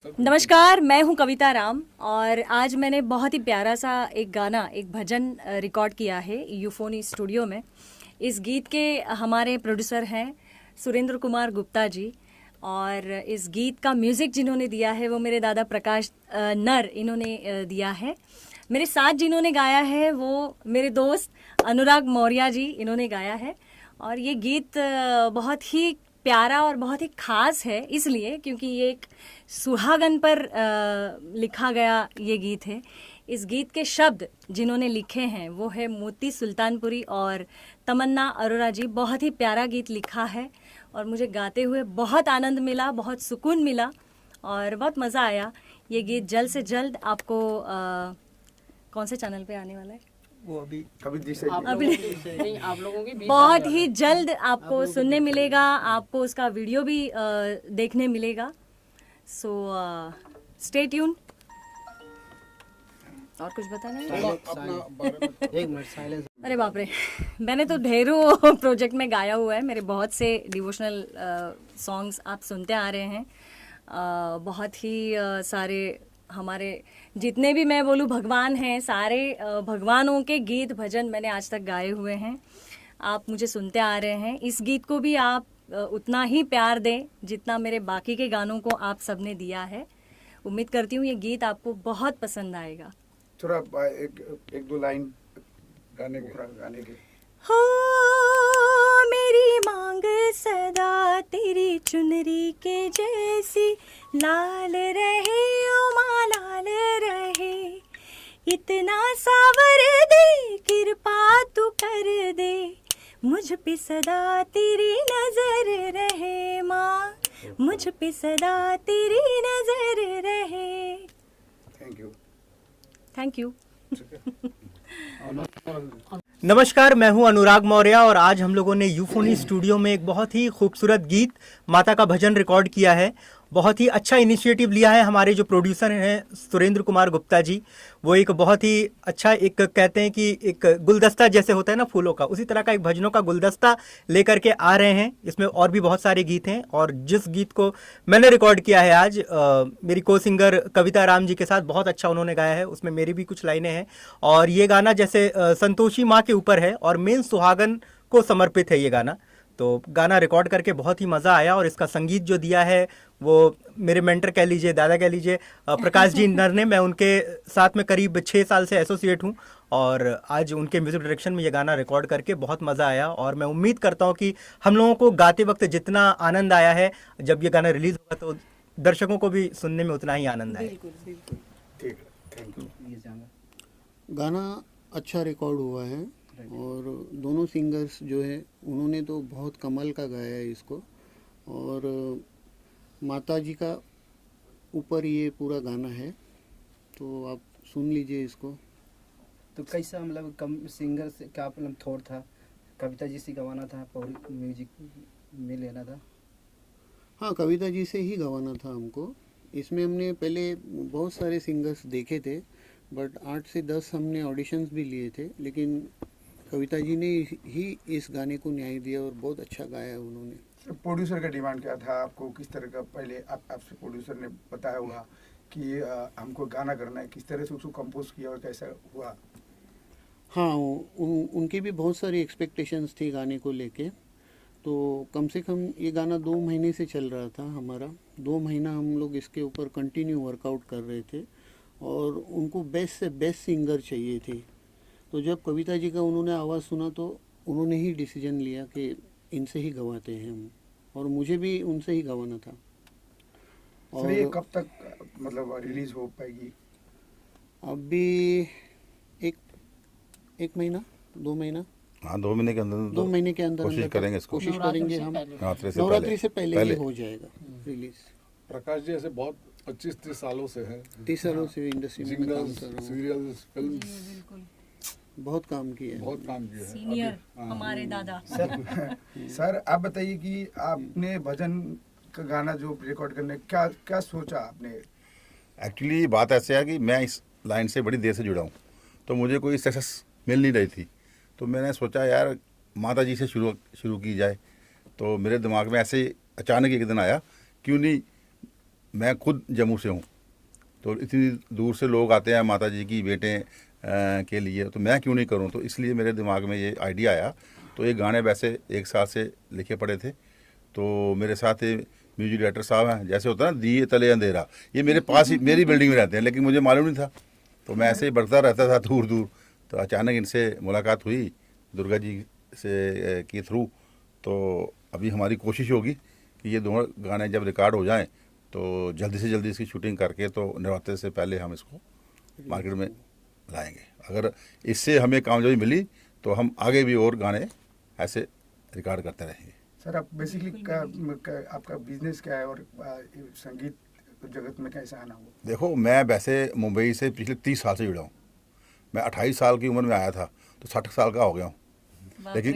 नमस्कार, मैं हूं कविता राम और आज मैंने बहुत ही प्यारा सा एक गाना, एक भजन रिकॉर्ड किया है यूफोनी स्टूडियो में। इस गीत के हमारे प्रोड्यूसर हैं सुरेंद्र कुमार गुप्ता जी और इस गीत का म्यूज़िक जिन्होंने दिया है वो मेरे दादा प्रकाश नर इन्होंने दिया है। मेरे साथ जिन्होंने गाया है वो मेरे दोस्त अनुराग मौर्य जी इन्होंने गाया है। और ये गीत बहुत ही प्यारा और बहुत ही ख़ास है इसलिए क्योंकि ये एक सुहागन पर लिखा गया ये गीत है। इस गीत के शब्द जिन्होंने लिखे हैं वो है मोती सुल्तानपुरी और तमन्ना अरोरा जी। बहुत ही प्यारा गीत लिखा है और मुझे गाते हुए बहुत आनंद मिला, बहुत सुकून मिला और बहुत मज़ा आया। ये गीत जल्द से जल्द आपको कौन से चैनल पे आने वाला है? वो अभी कभी जिसे आप लोगों की बहुत ही जल्द आपको सुनने मिलेगा, आपको उसका वीडियो भी देखने मिलेगा। So stay tune. और कुछ बताना है? एक मिनट साइलेंस। अरे बाप रे, मैंने तो ढेरों प्रोजेक्ट में गाया हुआ है। मेरे बहुत से डिवोशनल सॉन्ग्स आप सुनते आ रहे हैं। बहुत ही सारे हमारे जितने भी मैं बोलूँ भगवान हैं, सारे भगवानों के गीत भजन मैंने आज तक गाए हुए हैं। आप मुझे सुनते आ रहे हैं। इस गीत को भी आप उतना ही प्यार दें जितना मेरे बाकी के गानों को आप सबने दिया है। उम्मीद करती हूँ ये गीत आपको बहुत पसंद आएगा। थोड़ा एक दो लाइन गाने के हो मेरी मांग सदा तेरी चुनरी के जैसी लाल रहे ओ माँ लाल रहे। इतना सावर दे कृपा तू कर दे मुझ पे सदा तेरी नजर रहे माँ, मुझ पे सदा तेरी नजर रहे। Thank you. नमस्कार, मैं हूं अनुराग मौर्य और आज हम लोगों ने यूफोनी स्टूडियो में एक बहुत ही खूबसूरत गीत माता का भजन रिकॉर्ड किया है। बहुत ही अच्छा इनिशिएटिव लिया है हमारे जो प्रोड्यूसर हैं सुरेंद्र कुमार गुप्ता जी। वो एक बहुत ही अच्छा, एक कहते हैं कि एक गुलदस्ता जैसे होता है ना फूलों का, उसी तरह का एक भजनों का गुलदस्ता लेकर के आ रहे हैं। इसमें और भी बहुत सारे गीत हैं और जिस गीत को मैंने रिकॉर्ड किया है आज मेरी को सिंगर कविता राम जी के साथ, बहुत अच्छा उन्होंने गाया है। उसमें मेरी भी कुछ लाइनें हैं और ये गाना जैसे संतोषी माँ के ऊपर है और मेन सुहागन को समर्पित है ये गाना। तो गाना रिकॉर्ड करके बहुत ही मज़ा आया और इसका संगीत जो दिया है वो मेरे मेंटर कह लीजिए, दादा कह लीजिए, प्रकाश जी नर ने। मैं उनके साथ में करीब 6 साल से एसोसिएट हूँ और आज उनके म्यूज़िक डायरेक्शन में ये गाना रिकॉर्ड करके बहुत मज़ा आया और मैं उम्मीद करता हूँ कि हम लोगों को गाते वक्त जितना आनंद आया है, जब ये गाना रिलीज़ होगा तो दर्शकों को भी सुनने में उतना ही आनंद आए। ठीक, थैंक यू। गाना अच्छा रिकॉर्ड हुआ है और दोनों सिंगर्स जो है उन्होंने तो बहुत कमाल का गाया है इसको। और माता जी का ऊपर ये पूरा गाना है, तो आप सुन लीजिए इसको। तो कैसा मतलब कम सिंगर से क्या मतलब थॉट था, कविता जी से गवाना था, म्यूजिक में लेना था? हाँ, कविता जी से ही गवाना था हमको। इसमें हमने पहले बहुत सारे सिंगर्स देखे थे बट 8 से 10 हमने ऑडिशंस भी लिए थे, लेकिन कविता जी ने ही इस गाने को न्याय दिया और बहुत अच्छा गाया है उन्होंने। प्रोड्यूसर का डिमांड क्या था आपको? किस तरह का पहले आपसे प्रोड्यूसर ने बताया होगा कि हमको गाना करना है, किस तरह से उसको कंपोज किया और कैसा हुआ? हाँ, उनकी भी बहुत सारी एक्सपेक्टेशंस थी गाने को लेके। तो कम से कम ये गाना 2 महीने से चल रहा था हमारा। 2 महीना हम लोग इसके ऊपर कंटिन्यू वर्कआउट कर रहे थे और उनको बेस्ट से बेस्ट सिंगर चाहिए थी। तो जब कविता जी का उन्होंने आवाज़ सुना तो उन्होंने ही डिसीजन लिया कि इनसे ही गवाते हैं हम, और मुझे भी उनसे ही गवाना था। और ये कब तक मतलब रिलीज हो पाएगी? अभी एक महीना 2 महीना, हाँ 2 महीने के अंदर, 2 महीने के अंदर कोशिश करेंगे इसको, कोशिश करेंगे हम। नवरात्रि से पहले ही हो जाएगा रिलीज। प्रकाश जी ऐसे बहुत 25-30 सालों से हैं, 30 सालों से इंडस्ट्री में काम कर रहा हूँ। सीरियल्स, फिल्म बहुत काम किया है, बहुत काम किया है। सीनियर हमारे दादा। सर आप बताइए कि आपने भजन का गाना जो रिकॉर्ड करने क्या क्या सोचा आपने? एक्चुअली बात ऐसे है कि मैं इस लाइन से बड़ी देर से जुड़ा हूँ, तो मुझे कोई सक्सेस मिल नहीं रही थी। तो मैंने सोचा यार माता जी से शुरू की जाए। तो मेरे दिमाग में ऐसे अचानक एक दिन आया, क्यों नहीं मैं खुद जम्मू से हूँ, तो इतनी दूर से लोग आते हैं माता जी की बेटे के लिए, तो मैं क्यों नहीं करूँ। तो इसलिए मेरे दिमाग में ये आइडिया आया। तो ये गाने वैसे 1 साल से लिखे पड़े थे। तो मेरे साथ म्यूजिक डायरेक्टर साहब हैं, जैसे होता है ना दिए तले अंधेरा, ये मेरे पास ही मेरी बिल्डिंग में रहते हैं, लेकिन मुझे मालूम नहीं था। तो मैं ऐसे ही बढ़ता रहता था दूर दूर। तो अचानक इनसे मुलाकात हुई दुर्गा जी से के थ्रू। तो अभी हमारी कोशिश होगी कि ये दोनों गाने जब रिकॉर्ड हो जाएं तो जल्दी से जल्दी इसकी शूटिंग करके तो नवरात्रि से पहले हम इसको मार्केट में लाएंगे। अगर इससे हमें कामयाबी मिली तो हम आगे भी और गाने ऐसे रिकॉर्ड करते रहेंगे। सर, आप बेसिकली आपका बिजनेस क्या है और संगीत जगत में कैसे आना हुआ? देखो, मैं वैसे मुंबई से पिछले 30 साल से जुड़ा हूँ। मैं 28 साल की उम्र में आया था, तो 60 साल का हो गया हूँ। लेकिन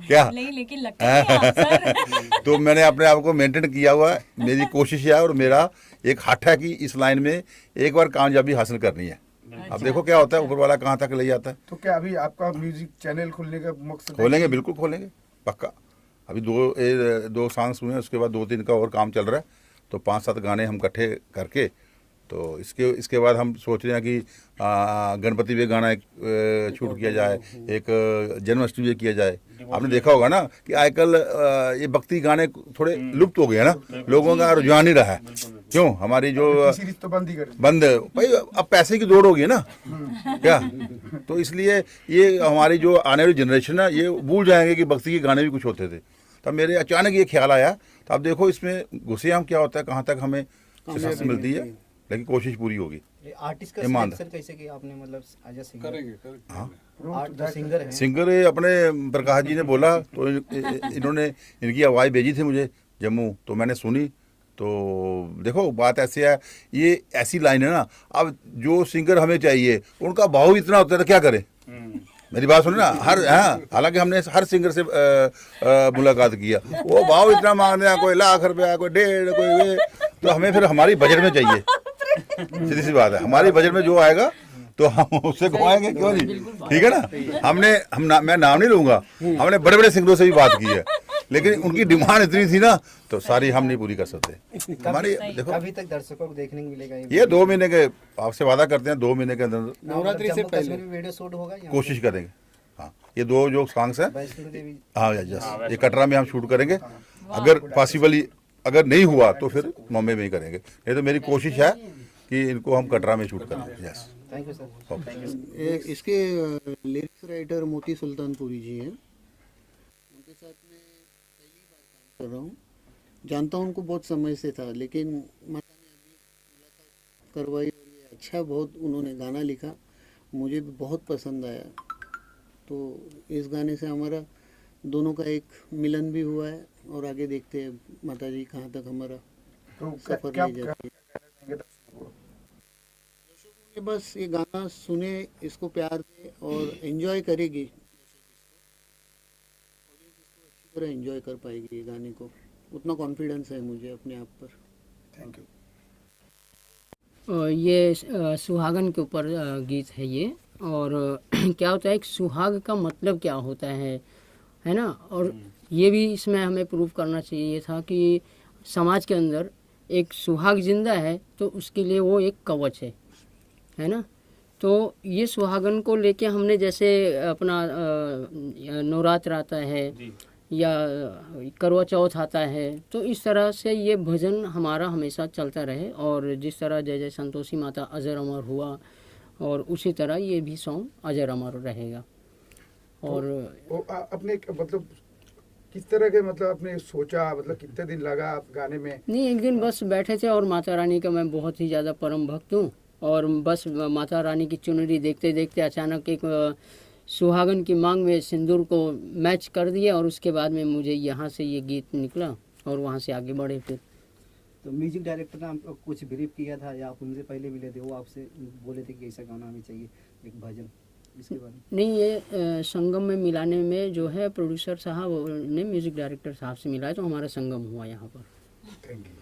क्या नहीं, लेकिन लगता है आप, सर। तो मैंने अपने आप को मेंटेन किया हुआ है। मेरी कोशिश है और मेरा एक हट है कि इस लाइन में एक बार कामयाबी हासिल करनी है। अब देखो क्या होता है, ऊपर वाला कहाँ तक ले जाता है। तो क्या अभी आपका म्यूजिक चैनल खोलने का मकसद है? खोलेंगे, बिल्कुल खोलेंगे, पक्का। अभी दो सॉन्ग्स हुए हैं, उसके बाद 2-3 का और काम चल रहा है। तो 5-7 गाने हम इकट्ठे करके तो इसके बाद हम सोच रहे हैं कि गणपति पे गाना एक शूट किया जाए, एक जन्माष्टमी पे किया जाए। आपने देखा होगा ना कि आजकल ये भक्ति गाने थोड़े लुप्त हो गए हैं ना, लोगों का रुझान नहीं रहा है। क्यों? हमारी जो सीरीज तो बंद ही कर दी। बंद भाई, अब पैसे की दौड़ होगी है ना क्या। तो इसलिए ये हमारी जो आने वाली जनरेशन है ये भूल जाएंगे कि भक्ति के गाने भी कुछ होते थे। तब मेरे अचानक ये ख्याल आया। तो अब देखो इसमें घुसे हम, क्या होता है, कहाँ तक हमें सक्सेस मिलती है, लेकिन कोशिश पूरी होगी। आर्टिस्ट का ईमानदार। सिलेक्शन कैसे किया आपने, मतलब एज अ सिंगर? करेंगे हाँ, सिंगर है। सिंगर अपने प्रकाश जी ने बोला, तो इन्होंने इनकी आवाज़ भेजी थी मुझे जम्मू, तो मैंने सुनी। तो देखो बात ऐसे है, ये ऐसी लाइन है ना, अब जो सिंगर हमें चाहिए उनका भाव इतना होता है तो क्या करें। मेरी बात सुनो ना, हालांकि हमने हर सिंगर से मुलाकात किया, वो भाव इतना मांगते हैं, कोई लाख रुपया, कोई 1.5, कोई ये। तो हमें फिर हमारी बजट में चाहिए, सीधी सी बात है, हमारी बजट में जो आएगा तो हम उससे घुमाएंगे, क्यों नहीं। ठीक है ना। मैं नाम नहीं लूंगा, हमने बड़े बड़े सिंगरों से भी बात की है, लेकिन उनकी डिमांड इतनी थी ना, तो सारी हम नहीं पूरी कर सकते। हमारी देखो, अभी तक दर्शकों को देखने को मिलेगा ये 2 महीने के आपसे वादा करते हैं, 2 महीने के अंदर नवरात्रि से पहले वीडियो शूट होगा यहाँ कोशिश करेंगे। हाँ, ये 2 जो सॉन्ग्स हैं, वैष्णो देवी। हाँ यस, ये कटरा में हम शूट करेंगे। अगर पॉसिबल अगर नहीं हुआ तो फिर मुंबई में ही करेंगे। ये तो मेरी कोशिश है कि इनको हम कटरा में शूट करें। Yes, thank you sir. इसके लिरिक्स राइटर मोती सुल्तानपुरी जी हैं, उनके साथ में पहली बार काम कर रहा हूँ। जानता हूँ उनको बहुत समय से था, लेकिन माता ने अभी मुलाकात करवाई और ये अच्छा बहुत उन्होंने गाना लिखा, मुझे भी बहुत पसंद आया। तो इस गाने से हमारा दोनों का एक मिलन भी हुआ है और आगे देखते हैं माता जी कहाँ तक हमारा तो सफर क्या ले जाती है। ये बस ये गाना सुने, इसको प्यार दे और एंजॉय करेगी, ऑडियंस इसको अच्छी तरह एंजॉय कर पाएगी ये गाने को, उतना कॉन्फिडेंस है मुझे अपने आप पर। Thank you. ये सुहागन के ऊपर गीत है ये। और क्या होता है, एक सुहाग का मतलब क्या होता है ना। और ये भी इसमें हमें प्रूव करना चाहिए था कि समाज के अंदर एक सुहाग जिंदा है तो उसके लिए वो एक कवच है ना। तो ये सुहागन को लेके हमने जैसे अपना नवरात्र आता है या करवा चौथ आता है, तो इस तरह से ये भजन हमारा हमेशा चलता रहे। और जिस तरह जय जय संतोषी माता अजर अमर हुआ, और उसी तरह ये भी सॉन्ग अजर अमर रहेगा। और अपने मतलब किस तरह के, मतलब आपने सोचा, मतलब कितने दिन लगा आप गाने में? नहीं, एक दिन बस बैठे थे और माता रानी का मैं बहुत ही ज़्यादा परम भक्त हूँ, और बस माता रानी की चुनरी देखते देखते अचानक एक सुहागन की मांग में सिंदूर को मैच कर दिया, और उसके बाद में मुझे यहाँ से ये गीत निकला और वहाँ से आगे बढ़े फिर। तो म्यूजिक डायरेक्टर ने आपको कुछ ब्रीफ किया था या आप उनसे पहले मिले थे, वो आपसे बोले थे कि ऐसा गाना हमें चाहिए, एक भजन, इसके बारे में? नहीं, ये संगम में मिलाने में जो है प्रोड्यूसर साहब ने म्यूजिक डायरेक्टर साहब से मिलाया, तो हमारा संगम हुआ यहाँ पर। Thank you.